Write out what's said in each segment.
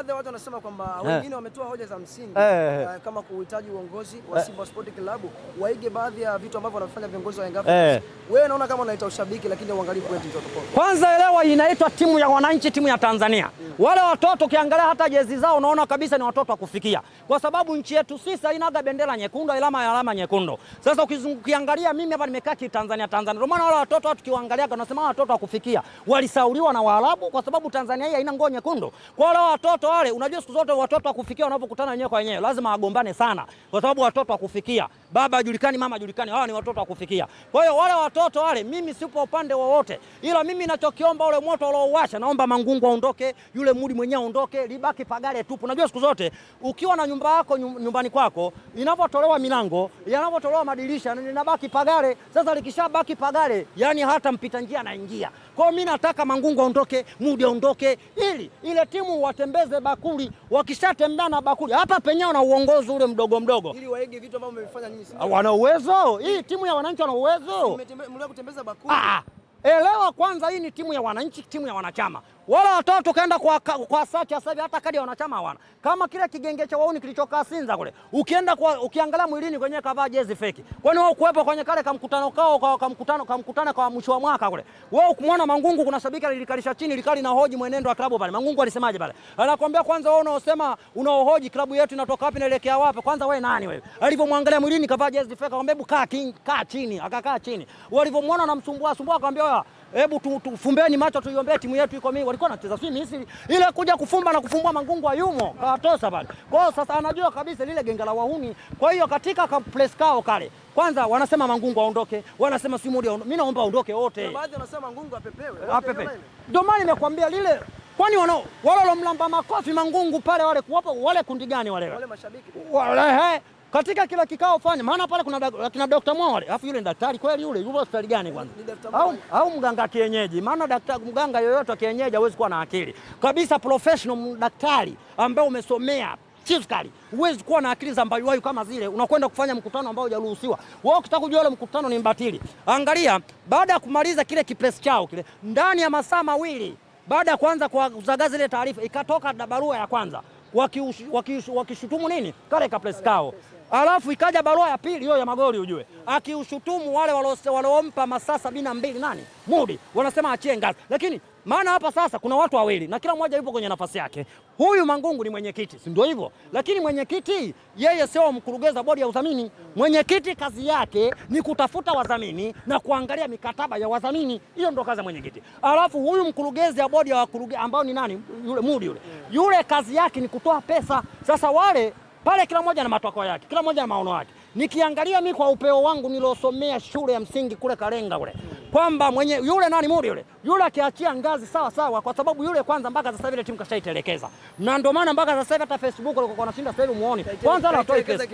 baadhi ya watu wanasema kwamba wengine wametoa hoja za msingi kama kuhitaji uongozi wa Simba Sport Club waige baadhi ya vitu ambavyo wanafanya viongozi wa Yanga. Wewe naona kama unaita ushabiki lakini uangalie kwetu hizo tofauti. Kwanza elewa, inaitwa timu ya wananchi, timu ya Tanzania. Wale watoto ukiangalia hata jezi zao unaona kabisa ni watoto wa kufikia. Kwa sababu nchi yetu sisi hainaga bendera nyekundu, alama nyekundu. Sasa ukiangalia mimi hapa nimekaa Tanzania. Ndio maana wale watoto tukiwaangalia tunasema watoto wa kufikia. Walisauliwa na Waarabu kwa sababu Tanzania hii haina nguo nyekundu. Kwa wale watoto wale, unajua siku zote watoto wa kufikia wanapokutana wenyewe kwa wenyewe lazima wagombane sana. Kwa sababu watoto wa kufikia, baba hajulikani, mama hajulikani, hawa ni watoto wa kufikia. Kwa hiyo wale watoto wale mimi sipo upande wowote. Ila mimi ninachokiomba ule moto uliowasha, naomba Mangungu aondoke, yule Mudi mwenyewe aondoke, libaki Pagale tupu. Unajua siku zote ukiwa na nyumba yako nyumbani kwako, inapotolewa milango, inapotolewa madirisha, inabaki Pagale. Sasa likishabaki Pagale, yani hata mpita njia anaingia. Kwa mimi nataka Mangungu aondoke, Mudi aondoke, ili ile timu watembeze bakuli. Wakishatembea na bakuli, hata penyewe na uongozi ule mdogo ili waige vitu ambavyo mmefanya nyinyi. Wana uwezo. Hii timu ya wananchi wana uwezo. Mlio kutembeza bakuli. Elewa kwanza, hii ni timu ya wananchi, timu ya wanachama. Wala watoto kaenda kwa sacha sasa hivi hata kadi ya wanachama hawana. Kama kile kigenge cha wauni kilichokaa Sinza kule. Ukiangalia mwilini kwenye kavaa jezi feki. Kwani wao kuepo kwenye kale kamkutano kao kamkutana kwa mwisho wa mwaka kule. Wewe ukimwona Mangungu kuna shabiki lilikalisha chini likali na hoji mwenendo wa klabu pale. Mangungu alisemaje pale? Anakuambia kwanza wewe unaosema unaohoji klabu yetu inatoka wapi naelekea wapi? Kwanza wewe nani wewe? Alipomwangalia mwilini kavaa jezi feki akamwambia hebu kaa chini, akakaa chini. Walipomwona anamsumbua akamwambia hebu tufumbeni macho tuiombee timu yetu iko mimi. Walikuwa wanacheza si Misri. Ile kuja kufumba na kufumbua Mangungu ayumo. Kawatosa pale. Kwa hiyo sasa anajua kabisa lile genge la wahuni. Kwa hiyo katika place kao kale, kwanza wanasema Mangungu aondoke, wanasema Simudi aondoke. Mimi naomba aondoke wote. Baadhi wanasema Mangungu apepewe. Apepe. Ndio maana nimekwambia lile, kwani wale walomlamba makofi Mangungu pale wale kuwapo wale kundi gani wale? Wale mashabiki. Wale katika kila kikao fanya, maana pale kuna Dr. Mwale, alafu yule ni daktari kweli yule, yupo hospitali gani kwanza? Au mganga kienyeji? Maana mganga yoyote wa kienyeji hawezi kuwa na akili. Kabisa professional daktari ambaye umesomea physically, huwezi kuwa na akili za mbayuwayu kama zile. Unakwenda kufanya mkutano ambao hujaruhusiwa. Wewe ukitaka kujua ile mkutano ni mbatili. Angalia, baada ya kumaliza kile kipress chao kile, ndani ya masaa mawili baada ya kuanza kuzagaza ile taarifa, ikatoka barua ya kwanza wakishutumu nini? Kale ka press kao. Alafu ikaja barua ya pili hiyo ya magoli ujue. Akiushutumu wale waliompa masaa 72 nani? Mudi. Wanasema achie ngazi. Lakini maana hapa sasa kuna watu wawili na kila mmoja yupo kwenye nafasi yake. Huyu Mangungu ni mwenyekiti, si ndio hivyo? Lakini mwenyekiti yeye sio mkurugenzi bodi ya udhamini. Mwenyekiti kazi yake ni kutafuta wadhamini na kuangalia mikataba ya wadhamini. Hiyo ndio kazi ya mwenyekiti. Alafu huyu mkurugenzi wa bodi ya wakurugenzi ambao ni nani? Yule Mudi yule. Yule kazi yake ni kutoa pesa. Sasa wale pale kila mmoja na matokeo yake, kila mmoja na maono yake. Nikiangalia mimi kwa upeo wangu nilosomea shule ya msingi kule Kalenga kule, kwamba mwenye yule nani Mudi yule akiachia ngazi sawa, kwa sababu yule kwanza mpaka sasa hivi ile timu kashaitelekeza. Na ndio maana mpaka sasa hivi hata Facebook walikuwa wanashinda sasa hivi muone. Kwanza anatoi pesa.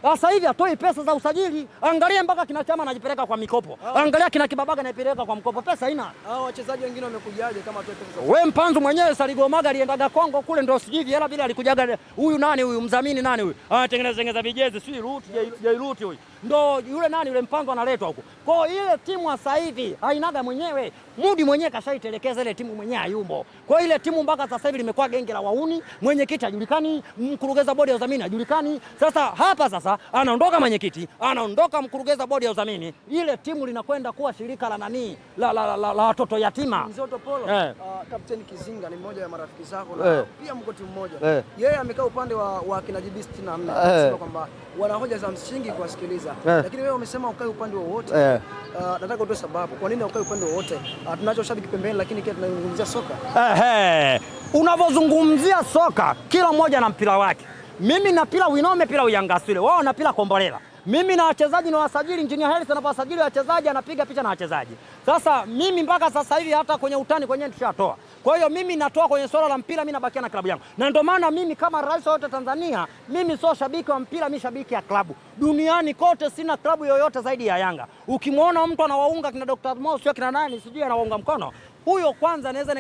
Sasa hivi atoi pesa za usajili. Angalia mpaka kina Chama anajipeleka kwa mikopo. Angalia kina Kibabaga anajipeleka kwa mkopo. Pesa haina. Hao wachezaji wengine wamekujaje kama atoi pesa? Wewe Mpanzu mwenyewe Saligomaga aliendaga Kongo kule ndio sijui hela bila alikujaga huyu nani huyu mdhamini nani huyu? Tengeneza vijezi si Ruti huyu. Ndio yule nani yule Mpanzu analetwa huko. Kwa ile timu sasa hivi hainaga mwenyewe. Mudi mwenyewe kashaitelekeza ile timu mwenyewe hayumo. Kwa ile timu mpaka sasa hivi limekuwa genge la wauni, mwenyekiti hajulikani, mkurugenzi bodi ya udhamini hajulikani. Sasa hapa sasa anaondoka mwenyekiti, anaondoka mkurugenzi bodi ya udhamini. Ile timu linakwenda kuwa shirika la nani? La watoto yatima. Mzoto Polo, Captain Kizinga ni mmoja wa marafiki zako na pia mko timu moja. Yeye amekaa upande wa kina JB 64 anasema kwamba wana hoja za msingi kuwasikiliza. Lakini wewe umesema ukae upande wowote. Nataka utoe sababu. Kwa nini ukae upande wowote? Tunacho shabiki pembeni lakini kile tunazungumzia soka. Unavozungumzia soka, kila mmoja na mpira wake. Mimi na pila Winome, pila Uyangaswile. Wao na pila Kombolela. Mimi na wachezaji na wasajili, Engineer Harris anapowasajili wachezaji anapiga picha na wachezaji. Sasa mimi mpaka sasa hivi hata kwenye utani kwenye tushatoa. Kwa hiyo mimi natoa kwenye swala la mpira, mimi nabakia na klabu yangu. Na ndio maana mimi kama rais wote Tanzania, mimi sio shabiki wa mpira, mimi shabiki ya klabu. Duniani kote sina klabu yoyote zaidi ya Yanga. Ukimwona mtu anawaunga kina Dr. Mo, sio kina nani, sijui anawaunga mkono, huyo kwanza naweza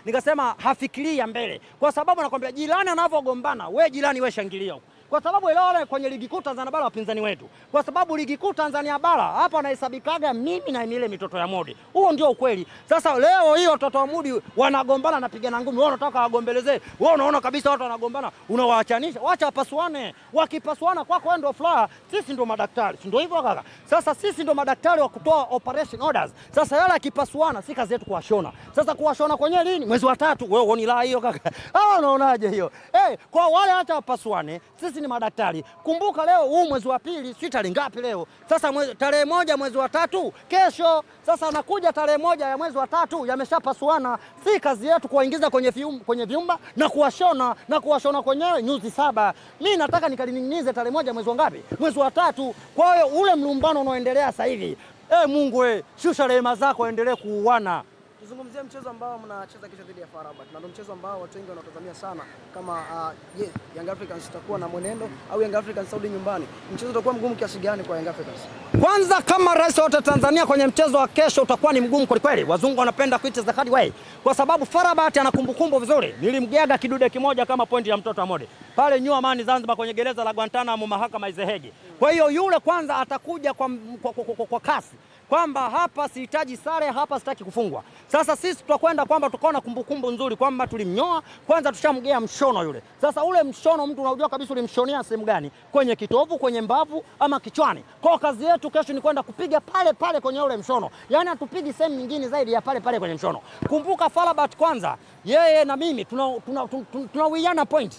nikasema hafikiria mbele. Kwa sababu nakwambia jirani anavyogombana, we jirani we shangilia huko. kwa sababu ile wale kwenye ligi kuu Tanzania bara wapinzani wetu, kwa sababu ligi kuu Tanzania bara hapa anahesabikaga mimi na ile mitoto ya Modi. Huo ndio ukweli. Sasa leo hii watoto wa Modi wanagombana, napigana ngumi, wao wanataka wagombelezee. Wao unaona kabisa watu wanagombana, unawaachanisha, wacha wapasuane. Wakipasuana kwako wewe ndio furaha, sisi ndio madaktari, si ndio hivyo kaka? Sasa sisi ndio madaktari wa kutoa operation orders. Sasa yale akipasuana, si kazi yetu kuwashona. Sasa kuwashona kwenye lini? Mwezi wa 3. Wewe uoni la hiyo kaka? Unaonaje hiyo? Kwa wale hata wapasuane, sisi ni madaktari. Kumbuka leo huu mwezi wa 2, si tarehe ngapi leo? Sasa tarehe 1 mwezi wa 3 kesho. Sasa anakuja tarehe 1 ya mwezi wa 3 yameshapasuana. Si kazi yetu kuwaingiza kwenye vyumba na kuwashona kwenyewe nyuzi 7. Mimi nataka nikalining'inize tarehe 1 mwezi wa ngapi? Mwezi wa 3. Kwa hiyo ule mlumbano unaoendelea sasa hivi, Mungu shusha rehema zako, endelee kuuana. Tuzungumzie mchezo ambao mnacheza kesho dhidi ya FAR Rabat. Na ndio mchezo ambao watu wengi wanatazamia sana kama Young Africans itakuwa na mwenendo au Young Africans Saudi nyumbani. Mchezo utakuwa mgumu kiasi gani kwa Young Africans? Kwanza kama rais wote Tanzania kwenye mchezo wa kesho utakuwa ni mgumu kweli kweli. Wazungu wanapenda kuita the hard way. Kwa sababu FAR Rabat ana kumbukumbu vizuri. Nilimgeaga kidude kimoja kama pointi ya mtoto wa Modi. Pale New Amani Zanzibar kwenye gereza la Guantanamo mahakama Izehegi. Kwa hiyo yule kwanza atakuja kwa kasi. Kwamba hapa sihitaji sare, hapa sitaki kufungwa. Sasa sisi tutakwenda kwamba tukaona kumbukumbu nzuri kwamba tulimnyoa, kwanza tushamgea mshono yule. Sasa ule mshono mtu unajua kabisa ulimshonia sehemu gani? Kwenye kitovu, kwenye mbavu ama kichwani. Kwa kazi yetu kesho ni kwenda kupiga pale pale kwenye ule mshono. Yaani hatupigi sehemu nyingine zaidi ya pale pale kwenye mshono. Kumbuka FAR Rabat kwanza, yeye na mimi tunawiana point.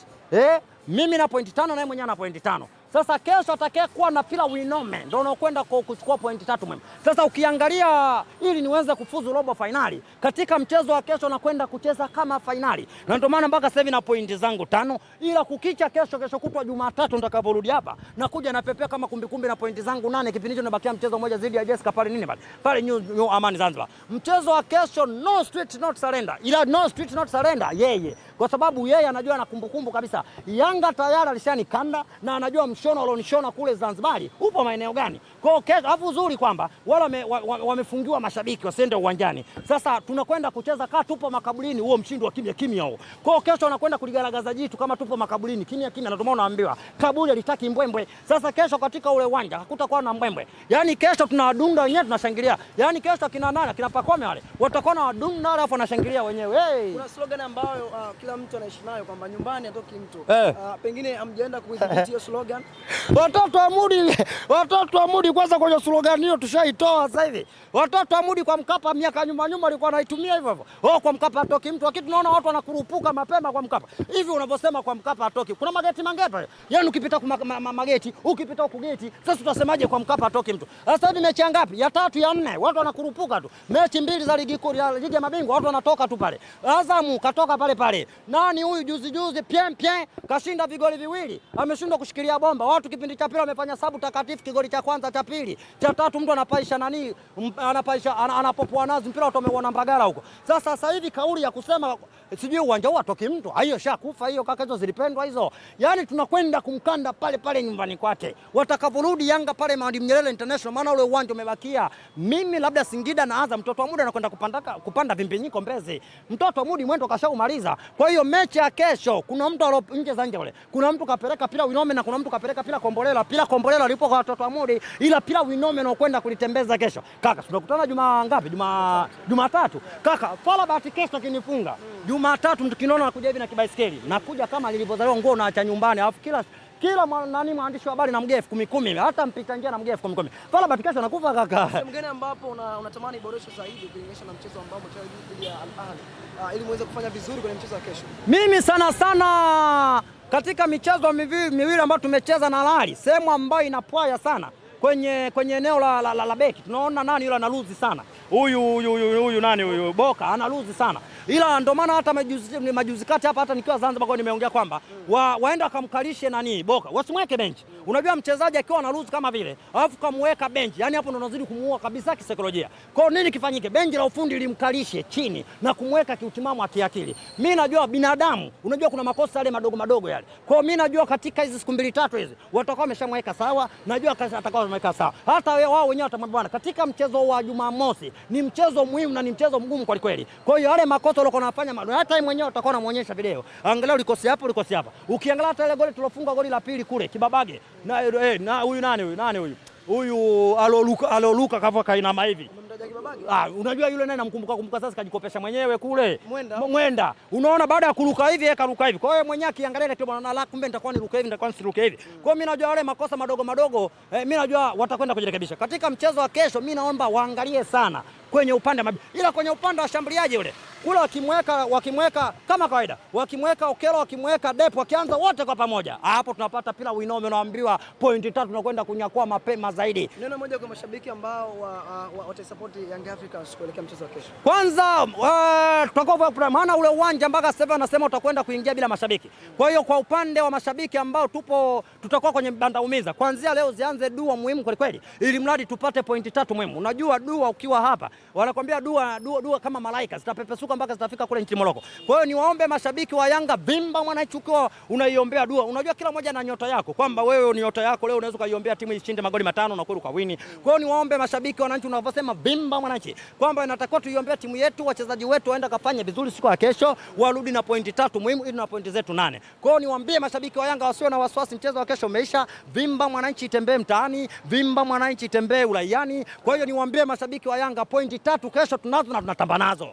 Mimi na point 5 na yeye mwenyewe na point 5. Sasa kesho atakayekuwa na pila winome ndio unakwenda kuchukua pointi 3 mwema. Sasa ukiangalia ili niweze kufuzu robo finali, katika mchezo wa kesho nakwenda kucheza kama finali. Na ndio maana mpaka sasa hivi na pointi zangu 5, ila kukicha kesho kutwa Jumatatu nitakaporudi hapa na kuja na pepea kama kumbikumbi na pointi zangu 8. Kipindi hicho nabakia mchezo mmoja dhidi ya Jessica pale nini pale New Amani Zanzibar. Mchezo wa kesho no street not surrender. Ila no street not surrender yeye. Kwa sababu yeye anajua na kumbukumbu kabisa. Yanga tayari alishanikanda na anajua mshono alionishona kule Zanzibar upo maeneo gani. Kwa hiyo kesho afu uzuri kwamba wale wamefungiwa mashabiki wasiende uwanjani. Sasa tunakwenda kucheza kama tupo makaburini, huo mshindi wa kimya huo. Kwa hiyo kesho anakwenda kuligaragaza jitu kama tupo makaburini kimya, na ndio maana naambiwa kaburi litaki mbwembwe. Sasa kesho katika ule uwanja hakutakuwa na mbwembwe. Yaani kesho tunawadunda wenyewe tunashangilia. Yaani kesho kina nani kina Pakome wale watakuwa na wadunda wale afu wanashangilia wenyewe. Kuna slogan ambayo kila mtu anaishi nayo kwamba nyumbani atoki mtu. Pengine hamjaenda kuidhibiti hiyo slogan. Watoto wa Mudi kwanza kwenye slogan hiyo tushaitoa sasa hivi. Watoto wa Mudi kwa Mkapa miaka nyuma walikuwa wanaitumia hivyo hivyo. Kwa Mkapa atoki mtu. Lakini tunaona watu wanakurupuka mapema kwa Mkapa. Hivi unavyosema kwa Mkapa atoki. Kuna mageti mangapi? Yaani ukipita mageti, ukipita huko geti, sasa tutasemaje kwa Mkapa atoki mtu? Sasa hivi mechi ngapi? Ya 3 ya 4. Watu wanakurupuka tu. Mechi 2 za ligi kuu ya ligi ya mabingwa watu wanatoka tu pale. Azamu katoka pale. Nani huyu juzi Pien kashinda vigoli viwili. Ameshindwa kushikilia bomba. Watu kipindi cha pili wamefanya sabu takatifu, kigoli cha kwanza cha pili. Cha 3 mtu anapaisha anapopoa nazi mpira watu wameona Mbagala huko. Sasa hivi kauli ya kusema sijui uwanja huu atoki mtu, hiyo shakufa hiyo kaka, hizo zilipendwa hizo. Yaani tunakwenda kumkanda pale nyumbani kwake. Watakaporudi Yanga pale Mwalimu Nyerere International, maana ule uwanja umebakia. Mimi labda Singida na Azam, mtoto wa Mudi anakwenda kupanda Vimbinyiko Mbezi. Mtoto wa Mudi mwendo kashaumaliza. Kwa hiyo mechi ya kesho kuna mtu alo nje za nje wale. Kuna mtu kapeleka pila winome na kuna mtu kapeleka pila kombolela. Pila kombolela lipo kwa watoto wa Mudi, ila pila winome na kwenda kulitembeza kesho. Kaka tunakutana Juma ngapi? Jumatatu. Kaka FAR Rabat kesho kinifunga. Jumatatu mtu kinaona anakuja hivi na kibaisikeli. Nakuja kama nilivyozaliwa nguo naacha nyumbani. Alafu kila mwandishi wa habari na mgea 10,000. Hata mpita njia na mgea 10,000. FAR Rabat kesho anakufa kaka. Sehemu gani ambapo unatamani iboreshwe zaidi kulinganisha na mchezo ambao mchezo dhidi ya Al Ahly ili muweze kufanya vizuri kwenye mchezo wa kesho? Mimi sana katika michezo miwili ambayo tumecheza na Al Ahly, sehemu ambayo inapwaya sana kwenye eneo la beki. Tunaona nani yule analuzi sana. Huyu nani huyu Boka analuzi sana. Ila ndio maana hata majuzi kati hapa hata nikiwa Zanzibar kwa nimeongea kwamba waenda kamkalishe nani Boka. Wasimweke bench. Unajua mchezaji akiwa analuzi kama vile, alafu kamweka bench. Yaani hapo ndo unazidi kumuua kabisa kisaikolojia. Kwa nini kifanyike? Benchi la ufundi limkalishe chini na kumweka kiutimamu akiakili. Mimi najua binadamu, unajua kuna makosa yale madogo yale. Kwa hiyo mimi najua katika hizi siku 2-3 hizi watakuwa wameshamweka sawa. Najua atakao wamekaa sawa. Hata wao wenyewe watamwambia bwana, katika mchezo wa Jumamosi ni mchezo muhimu na ni mchezo mgumu kwa kweli. Kwa hiyo yale makosa walikuwa wanafanya, hata yeye mwenyewe utakuwa unamuonyesha video, angalau ulikosea hapo, ulikosea hapa. Ukiangalia hata ile goli tulofunga, goli la pili kule Kibabage na huyu nani huyu aloluka kava kainama hivi. Unajua yule naye namkumbuka sasa, kajikopesha mwenyewe kule Mwenda. Unaona, baada ya kuruka hivi akaruka hivi. Kwa hiyo mwenyewe akiangalia tu bwana, la kumbe nitakuwa niruka hivi, nitakuwa nisiruke hivi. Kwa hiyo mimi najua wale makosa madogo mimi najua watakwenda kujirekebisha. Katika mchezo wa kesho mimi naomba waangalie sana kwenye upande ila kwenye upande wa shambuliaji ule kule wakimweka kama kawaida, wakimweka Okelo, wakimweka Depo, wakianza wote kwa pamoja, hapo tunapata pila winome, naambiwa pointi 3 tunakwenda kunyakua mapema zaidi. Neno moja kwa mashabiki ambao watasupport Young Africans kuelekea mchezo wa kesho. Kwanza tutakuwa maana ule uwanja mpaka sasa anasema utakwenda kuingia bila mashabiki. Kwa hiyo kwa upande wa mashabiki ambao tutakuwa kwenye banda umiza, kuanzia leo zianze dua muhimu kwa kweli, ili mradi tupate pointi 3 muhimu. Unajua dua ukiwa hapa wanakuambia dua kama malaika zitapepesuka mpaka zitafika kule nchini Moroko. Kwa hiyo niwaombe mashabiki wa Yanga, vimba Mwananchi ukiwa unaiombea dua. Unajua kila mmoja na nyota yako, kwamba wewe ni nyota yako leo unaweza kuiombea timu ishinde magoli 5 na kweli ukawini. Kwa hiyo niwaombe mashabiki wananchi, unavyosema vimba Mwananchi, kwamba inatakiwa tuiombea timu yetu, wachezaji wetu waenda kafanya vizuri siku ya kesho, warudi na pointi 3 muhimu ili na pointi zetu 8. Kwa hiyo niwaambie mashabiki wa Yanga wasiwe na wasiwasi, mchezo wa kesho umeisha. Vimba Mwananchi itembee mtaani, vimba Mwananchi itembee uraiani. Kwa hiyo niwaambie mashabiki wa Yanga, pointi 3 kesho tunazo na tunatamba nazo.